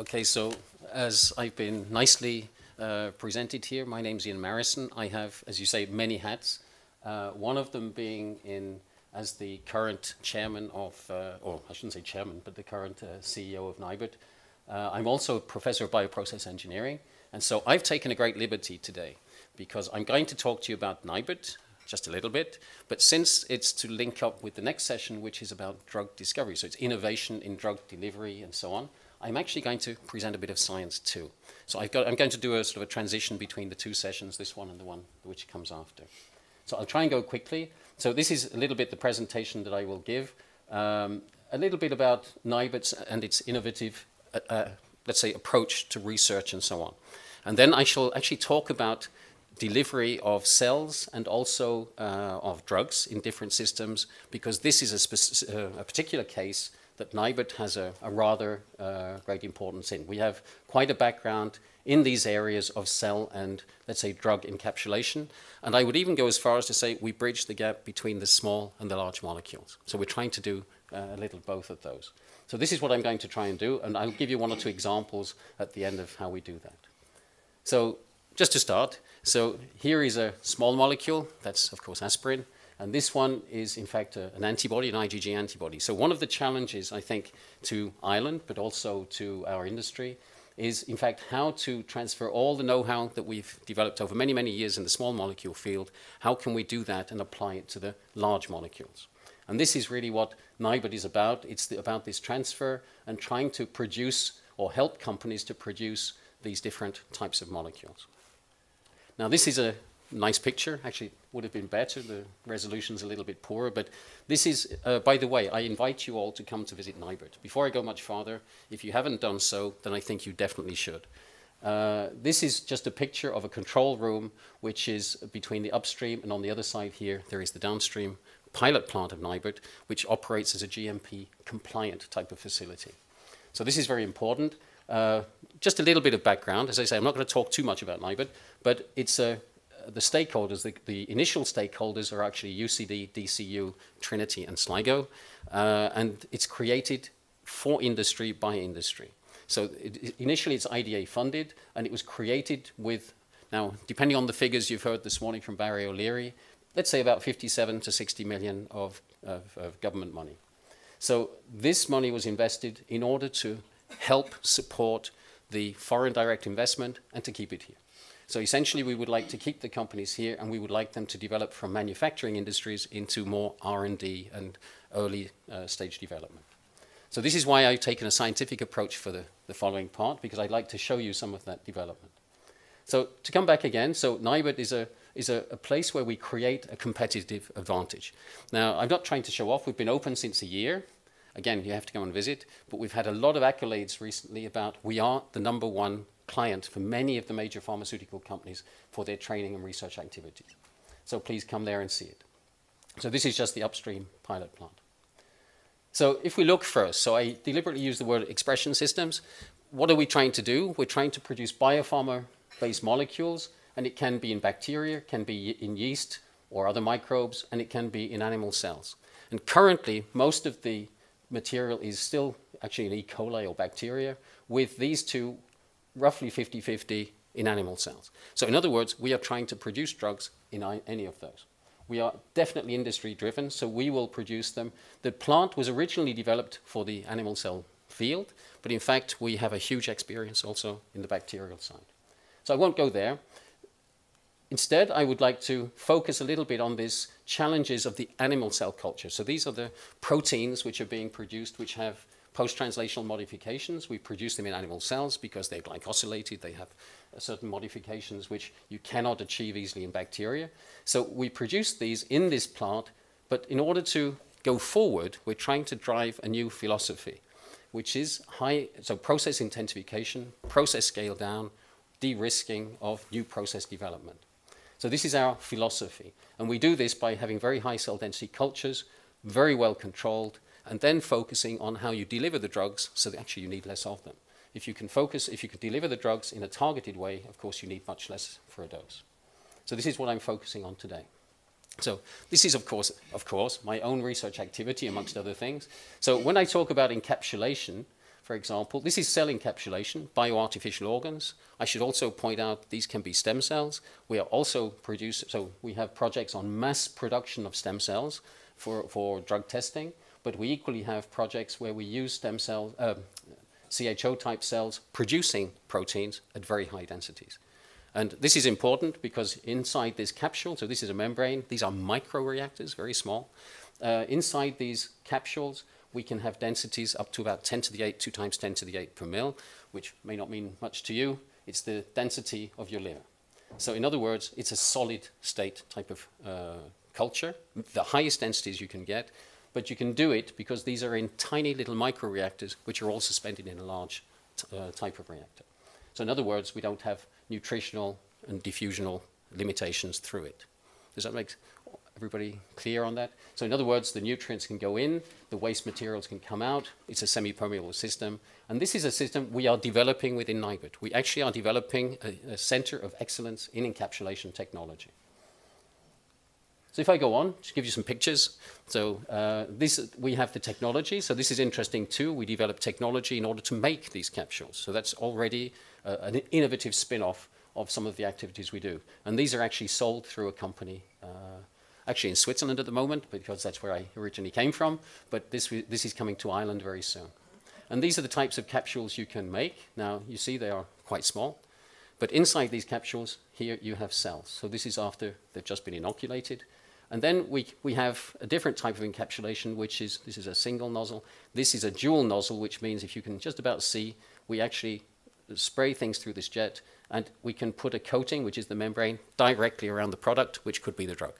Okay, so as I've been nicely presented here, my name's Ian Marison. I have, as you say, many hats. One of them being as the current chairman of, or I shouldn't say chairman, but the current CEO of NIBRT. I'm also a professor of bioprocess engineering, and so I've taken a great liberty today because I'm going to talk to you about NIBRT just a little bit, but since it's to link up with the next session, which is about drug discovery, so it's innovation in drug delivery and so on, I'm actually going to present a bit of science too. So I'm going to do a sort of a transition between the two sessions, this one and the one which comes after. So I'll try and go quickly. So this is a little bit the presentation that I will give. A little bit about NIBRT and its innovative, let's say, approach to research and so on. And then I shall actually talk about delivery of cells and also of drugs in different systems, because this is a particular case that NIBRT has a rather great importance in. We have quite a background in these areas of cell and, let's say, drug encapsulation. And I would even go as far as to say we bridge the gap between the small and the large molecules. So we're trying to do a little both of those. So this is what I'm going to try and do, and I'll give you one or two examples at the end of how we do that. So just to start, so here is a small molecule, that's of course aspirin. And this one is, in fact, an antibody, an IgG antibody. So one of the challenges, I think, to Ireland, but also to our industry, is, in fact, how to transfer all the know-how that we've developed over many, many years in the small molecule field. How can we do that and apply it to the large molecules? And this is really what NIBRT is about. It's about this transfer and trying to produce or help companies to produce these different types of molecules. Now, this is a nice picture. Actually, it would have been better. The resolution's a little bit poorer. But this is, by the way, I invite you all to come to visit NIBRT. Before I go much farther, if you haven't done so, then I think you definitely should. This is just a picture of a control room, which is between the upstream, and on the other side here, there is the downstream pilot plant of NIBRT, which operates as a GMP-compliant type of facility. So this is very important. Just a little bit of background. As I say, I'm not going to talk too much about NIBRT, but it's the stakeholders, the initial stakeholders are actually UCD, DCU, Trinity, and Sligo, and it's created for industry by industry. So initially it's IDA funded, and it was created with, now depending on the figures you've heard this morning from Barry O'Leary, let's say about 57 to 60 million of government money. So this money was invested in order to help support the foreign direct investment and to keep it here. So essentially, we would like to keep the companies here, and we would like them to develop from manufacturing industries into more R&D and early stage development. So this is why I've taken a scientific approach for the following part, because I'd like to show you some of that development. So to come back again, so NIBRT is a place where we create a competitive advantage. Now, I'm not trying to show off. We've been open since a year. Again, you have to go and visit, but we've had a lot of accolades recently about we are the #1 client for many of the major pharmaceutical companies for their training and research activities. So please come there and see it. So this is just the upstream pilot plant. So if we look first, so I deliberately use the word expression systems. What are we trying to do? We're trying to produce biopharma-based molecules, and it can be in bacteria, can be in yeast or other microbes, and it can be in animal cells. And currently, most of the material is still actually in E. coli or bacteria, with these two roughly 50-50 in animal cells. So in other words, we are trying to produce drugs in any of those. We are definitely industry driven, so we will produce them. The plant was originally developed for the animal cell field, but in fact, we have a huge experience also in the bacterial side. So I won't go there. Instead, I would like to focus a little bit on these challenges of the animal cell culture. So these are the proteins which are being produced, which have post-translational modifications. We produce them in animal cells because they're glycosylated. They have certain modifications which you cannot achieve easily in bacteria. So we produce these in this plant, but in order to go forward, we're trying to drive a new philosophy, which is process intensification, process scale down, de-risking of new process development. So this is our philosophy. And we do this by having very high cell density cultures, very well controlled, and then focusing on how you deliver the drugs so that actually you need less of them. If you can deliver the drugs in a targeted way, of course you need much less for a dose. So this is what I'm focusing on today. So this is, of course, my own research activity, amongst other things. So when I talk about encapsulation, for example. This is cell encapsulation, bioartificial organs. I should also point out these can be stem cells. We are also so we have projects on mass production of stem cells for drug testing, but we equally have projects where we use stem cells, CHO-type cells, producing proteins at very high densities. And this is important because inside this capsule, so this is a membrane, these are microreactors, very small. Inside these capsules, we can have densities up to about 10 to the 8, 2 times 10 to the 8 per mil, which may not mean much to you. It's the density of your liver. So in other words, it's a solid state type of culture, the highest densities you can get, but you can do it because these are in tiny little microreactors, which are all suspended in a large type of reactor. So in other words, we don't have nutritional and diffusional limitations through it. Does that make everybody clear on that? So in other words, the nutrients can go in, the waste materials can come out. It's a semi-permeable system. And this is a system we are developing within NIBUT. We actually are developing a center of excellence in encapsulation technology. So if I go on, to give you some pictures. So we have the technology. So this is interesting too. We develop technology in order to make these capsules. So that's already an innovative spin-off of some of the activities we do. And these are actually sold through a company, actually in Switzerland at the moment, because that's where I originally came from. But this is coming to Ireland very soon. And these are the types of capsules you can make. Now, you see they are quite small. But inside these capsules, here you have cells. So this is after they've just been inoculated. And then we have a different type of encapsulation, this is a single nozzle. This is a dual nozzle, which means if you can just about see, we actually spray things through this jet, and we can put a coating, which is the membrane, directly around the product, which could be the drug.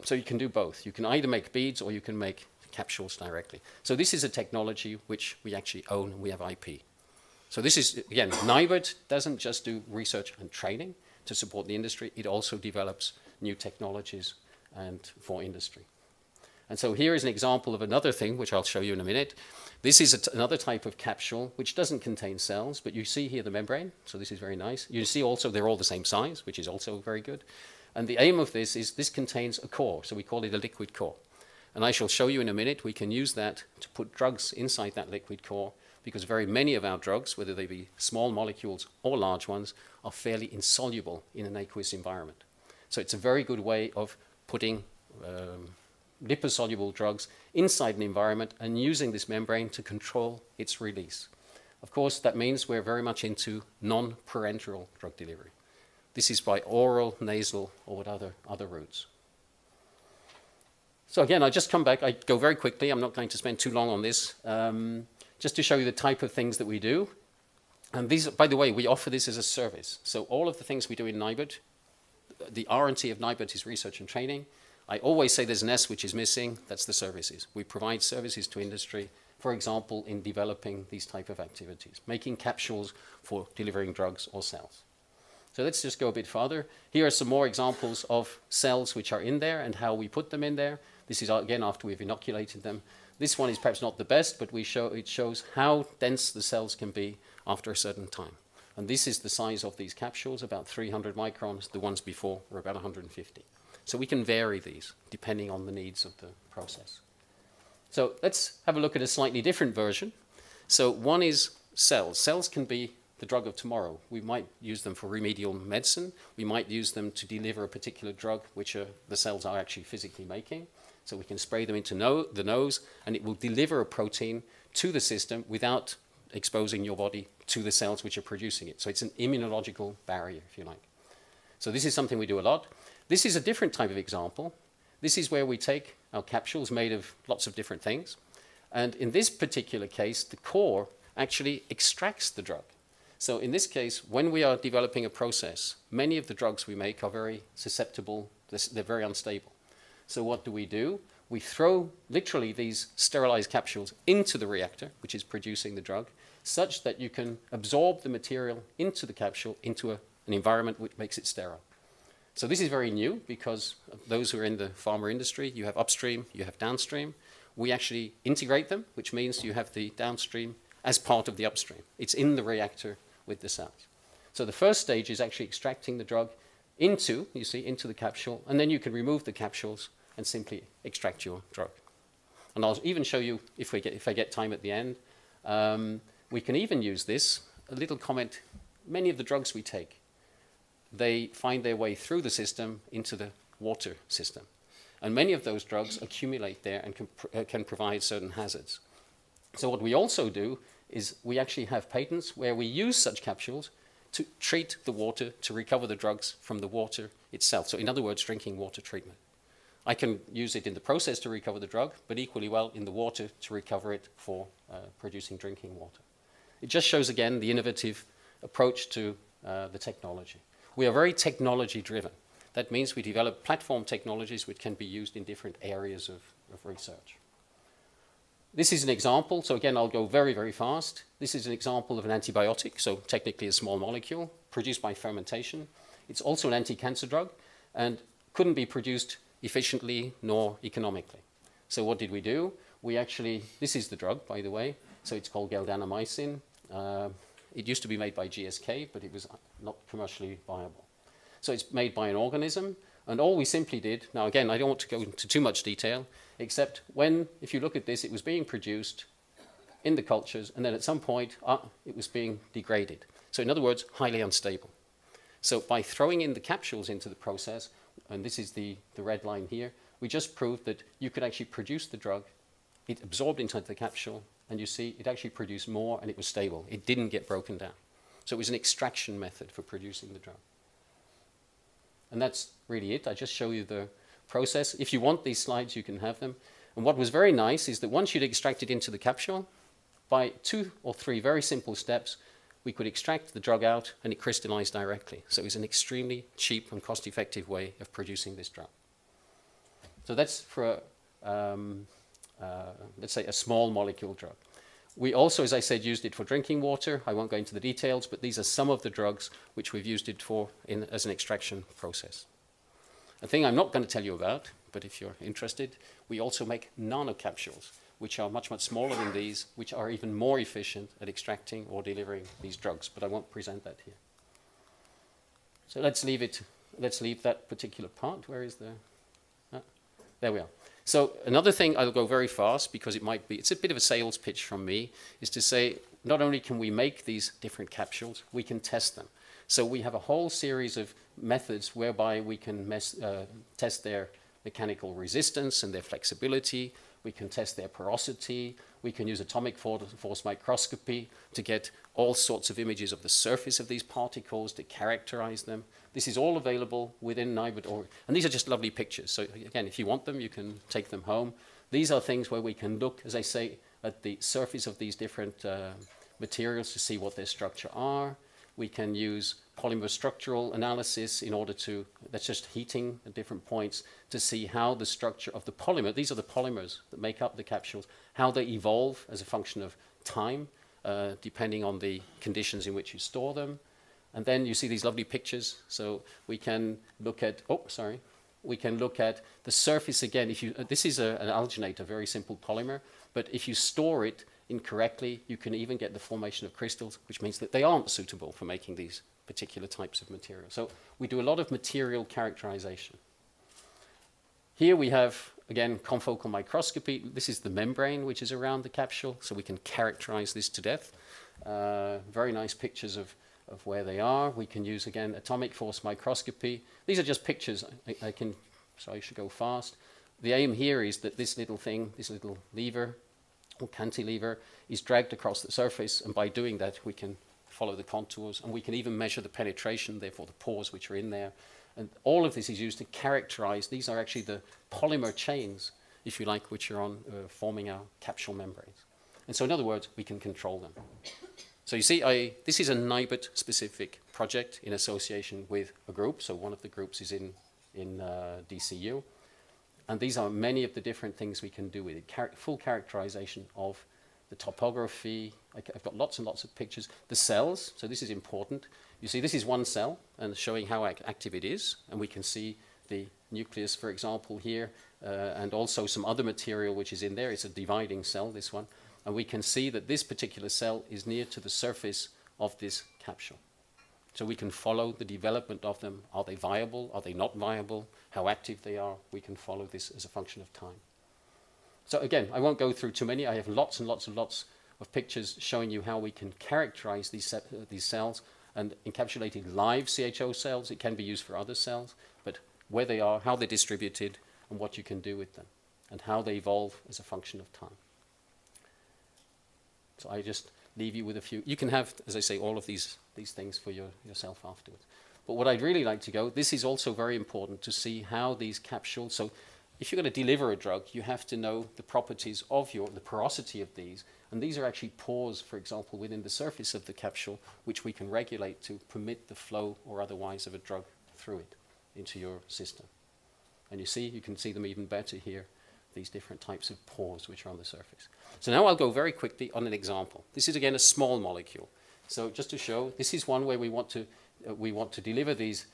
So you can do both. You can either make beads or you can make capsules directly. So this is a technology which we actually own, and we have IP. So this is, again, NIBUT doesn't just do research and training to support the industry, it also develops new technologies and for industry. And so here is an example of another thing, which I'll show you in a minute. This is another type of capsule, which doesn't contain cells, but you see here the membrane, so this is very nice. You see also they're all the same size, which is also very good. And the aim of this is this contains a core, so we call it a liquid core. And I shall show you in a minute, we can use that to put drugs inside that liquid core, because very many of our drugs, whether they be small molecules or large ones, are fairly insoluble in an aqueous environment. So it's a very good way of putting liposoluble drugs inside an environment and using this membrane to control its release. Of course, that means we're very much into non-parenteral drug delivery. This is by oral, nasal, or with other routes. So again, I just come back. I go very quickly. I'm not going to spend too long on this. Just to show you the type of things that we do. And these, by the way, we offer this as a service. So all of the things we do in NIBUT, the R&T of NIBUT is research and training. I always say there's an S which is missing. That's the services. We provide services to industry, for example, in developing these type of activities, making capsules for delivering drugs or cells. So let's just go a bit farther. Here are some more examples of cells which are in there and how we put them in there. This is, again, after we've inoculated them. This one is perhaps not the best, but it shows how dense the cells can be after a certain time. And this is the size of these capsules, about 300 microns. The ones before were about 150. So we can vary these depending on the needs of the process. So let's have a look at a slightly different version. So one is cells. Cells can be the drug of tomorrow. We might use them for remedial medicine. We might use them to deliver a particular drug which the cells are actually physically making. So we can spray them into the nose, and it will deliver a protein to the system without exposing your body to the cells which are producing it. So it's an immunological barrier, if you like. So this is something we do a lot. This is a different type of example. This is where we take our capsules made of lots of different things. And in this particular case, the core actually extracts the drug. So in this case, when we are developing a process, many of the drugs we make are very susceptible. They're very unstable. So what do? We throw literally these sterilized capsules into the reactor, which is producing the drug, such that you can absorb the material into the capsule, into an environment which makes it sterile. So this is very new because those who are in the pharma industry, you have upstream, you have downstream. We actually integrate them, which means you have the downstream as part of the upstream. It's in the reactor with the cells. So the first stage is actually extracting the drug into the capsule, and then you can remove the capsules and simply extract your drug. And I'll even show you, if I get time at the end, We can even use this, a little comment, many of the drugs we take, they find their way through the system into the water system. And many of those drugs accumulate there and can provide certain hazards. So what we also do is we actually have patents where we use such capsules to treat the water to recover the drugs from the water itself. So in other words, drinking water treatment. I can use it in the process to recover the drug, but equally well in the water to recover it for producing drinking water. It just shows again the innovative approach to the technology. We are very technology driven. That means we develop platform technologies which can be used in different areas of research. This is an example, so again I'll go very, very fast. This is an example of an antibiotic, so technically a small molecule, produced by fermentation. It's also an anti-cancer drug and couldn't be produced efficiently nor economically. So what did we do? We actually, this is the drug, by the way, so it's called Geldanamycin. It used to be made by GSK, but it was not commercially viable. So it's made by an organism, and all we simply did, now again, I don't want to go into too much detail, except when, if you look at this, it was being produced in the cultures, and then at some point, it was being degraded. So in other words, highly unstable. So by throwing in the capsules into the process, and this is the red line here, we just proved that you could actually produce the drug, it absorbed into the capsule, and you see it actually produced more and it was stable. It didn't get broken down. So it was an extraction method for producing the drug. And that's really it. I just show you the process. If you want these slides, you can have them. And what was very nice is that once you'd extracted into the capsule, by 2 or 3 very simple steps, we could extract the drug out and it crystallized directly. So it was an extremely cheap and cost-effective way of producing this drug. So that's for, let's say, a small molecule drug. We also, as I said, used it for drinking water. I won't go into the details, but these are some of the drugs which we've used it for as an extraction process. A thing I'm not going to tell you about, but if you're interested, we also make nanocapsules, which are much, much smaller than these, which are even more efficient at extracting or delivering these drugs, but I won't present that here. So let's leave that particular part. Where is the, there we are. So another thing, I'll go very fast because it's a bit of a sales pitch from me, is to say not only can we make these different capsules, we can test them. So we have a whole series of methods whereby we can test their mechanical resistance and their flexibility. We can test their porosity. We can use atomic force microscopy to get all sorts of images of the surface of these particles to characterize them. This is all available within NIBUD, and these are just lovely pictures. So again, if you want them, you can take them home. These are things where we can look, as I say, at the surface of these different materials to see what their structure are. We can use polymer structural analysis in order to, that's just heating at different points, to see how the structure of the polymer, these are the polymers that make up the capsules, how they evolve as a function of time, depending on the conditions in which you store them. And then you see these lovely pictures. So we can look at, we can look at the surface again. If you, this is an alginate, a very simple polymer, but if you store it incorrectly, you can even get the formation of crystals, which means that they aren't suitable for making these particular types of material. So we do a lot of material characterization. Here we have, again, confocal microscopy. This is the membrane which is around the capsule, so we can characterize this to death. Very nice pictures of where they are. We can use, again, atomic force microscopy. These are just pictures. So I should go fast. The aim here is that this little thing, this little lever, or cantilever, is dragged across the surface, and by doing that we can follow the contours, and we can even measure the penetration, therefore the pores which are in there. And all of this is used to characterize, these are actually the polymer chains, if you like, which are on forming our capsule membranes. And so in other words, we can control them. So you see, this is a NIBUD specific project in association with a group. So one of the groups is in DCU. And these are many of the different things we can do with it. Full characterization of the topography. I've got lots and lots of pictures. The cells, so this is important. You see, this is one cell and showing how active it is. And we can see the nucleus, for example, here, and also some other material which is in there. It's a dividing cell, this one. And we can see that this particular cell is near to the surface of this capsule. So we can follow the development of them. Are they viable? Are they not viable? How active they are? We can follow this as a function of time. So again, I won't go through too many. I have lots and lots and lots of pictures showing you how we can characterize these cells and encapsulated live CHO cells. It can be used for other cells, but where they are, how they're distributed, and what you can do with them, and how they evolve as a function of time. So I just leave you with a few. You can have, as I say, all of these things for yourself afterwards. But what I'd really like to go, this is also very important to see how these capsules, so if you're going to deliver a drug, you have to know the properties of the porosity of these. And these are actually pores, for example, within the surface of the capsule, which we can regulate to permit the flow or otherwise of a drug through it into your system. And you can see them even better here, these different types of pores which are on the surface. So now I'll go very quickly on an example. This is again a small molecule. So just to show, this is one where we want to deliver these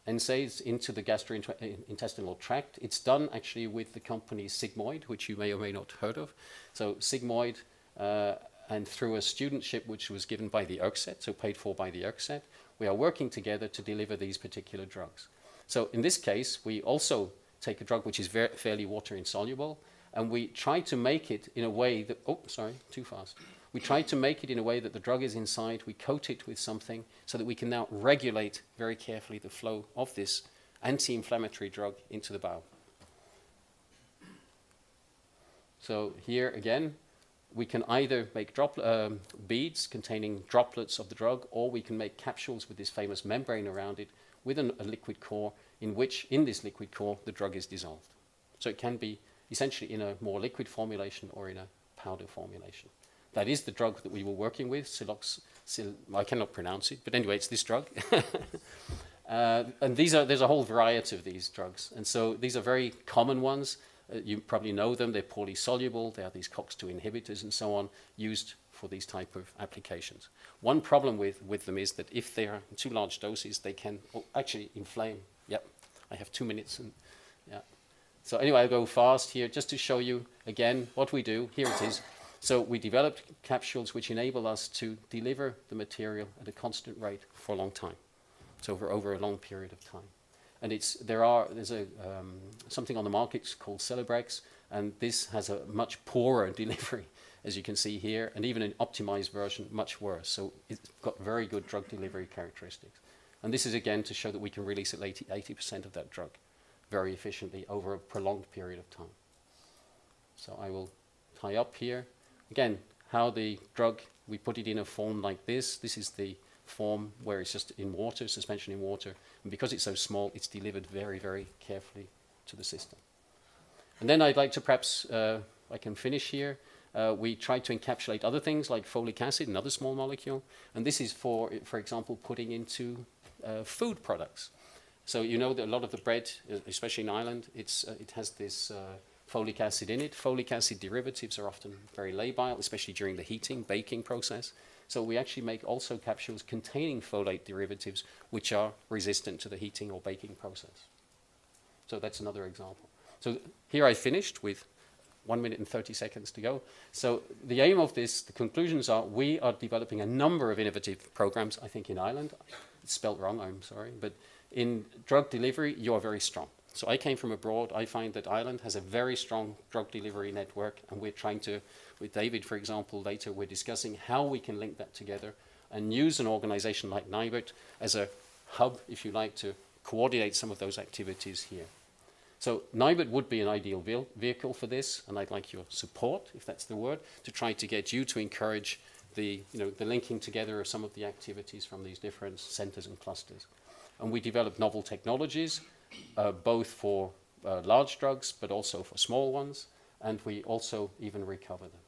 NSAIDs into the gastrointestinal tract. It's done actually with the company Sigmoid, which you may or may not have heard of. So Sigmoid, and through a studentship which was given by the ERCSET, so paid for by the ERCSET, we are working together to deliver these particular drugs. So in this case, we also take a drug which is fairly water insoluble, and we try to make it in a way that, oh, sorry, too fast. We try to make it in a way that the drug is inside, we coat it with something so that we can now regulate very carefully the flow of this anti-inflammatory drug into the bowel. So here again, we can either make beads containing droplets of the drug, or we can make capsules with this famous membrane around it with a liquid core in which, in this liquid core, the drug is dissolved. So it can be essentially in a more liquid formulation or in a powder formulation. That is the drug that we were working with, I cannot pronounce it, but anyway, it's this drug. And there's a whole variety of these drugs. And so these are very common ones. You probably know them. They're poorly soluble. They are these COX-2 inhibitors and so on, used for these type of applications. One problem with them is that if they are in too large doses, they can actually inflame. Yep, I have 2 minutes. And yeah. So anyway, I'll go fast here just to show you again what we do. Here it is. So we developed capsules which enable us to deliver the material at a constant rate for a long time. So over a long period of time. And there's something on the market called Celebrex, and this has a much poorer delivery, as you can see here, and even an optimized version, much worse. So it's got very good drug delivery characteristics. And this is again to show that we can release at 80% of that drug very efficiently over a prolonged period of time. So I will tie up here. Again, how the drug, we put it in a form like this. This is the form where it's just in water, suspension in water. And because it's so small, it's delivered very, very carefully to the system. And then I'd like to perhaps, I can finish here. We try to encapsulate other things like folic acid, another small molecule. And this is for example, putting into food products. So you know that a lot of the bread, especially in Ireland, it has this folic acid in it. Folic acid derivatives are often very labile, especially during the heating, baking process. So we actually make also capsules containing folate derivatives which are resistant to the heating or baking process. So that's another example. So here I finished with 1 minute and 30 seconds to go. So the aim of this, the conclusions are, we are developing a number of innovative programs, I think in Ireland. It's spelled wrong, I'm sorry. But in drug delivery, you are very strong. So I came from abroad. I find that Ireland has a very strong drug delivery network, and we're trying to, with David, for example, later we're discussing how we can link that together and use an organization like NIBRT as a hub, if you like, to coordinate some of those activities here. So NIBRT would be an ideal vehicle for this, and I'd like your support, if that's the word, to try to get you to encourage the linking together of some of the activities from these different centers and clusters. And we develop novel technologies, both for large drugs, but also for small ones, and we also even recover them.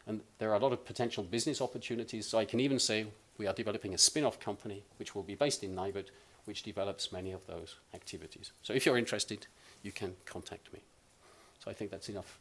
And there are a lot of potential business opportunities, so I can even say we are developing a spin-off company, which will be based in NIBRT, which develops many of those activities. So if you're interested, you can contact me. So I think that's enough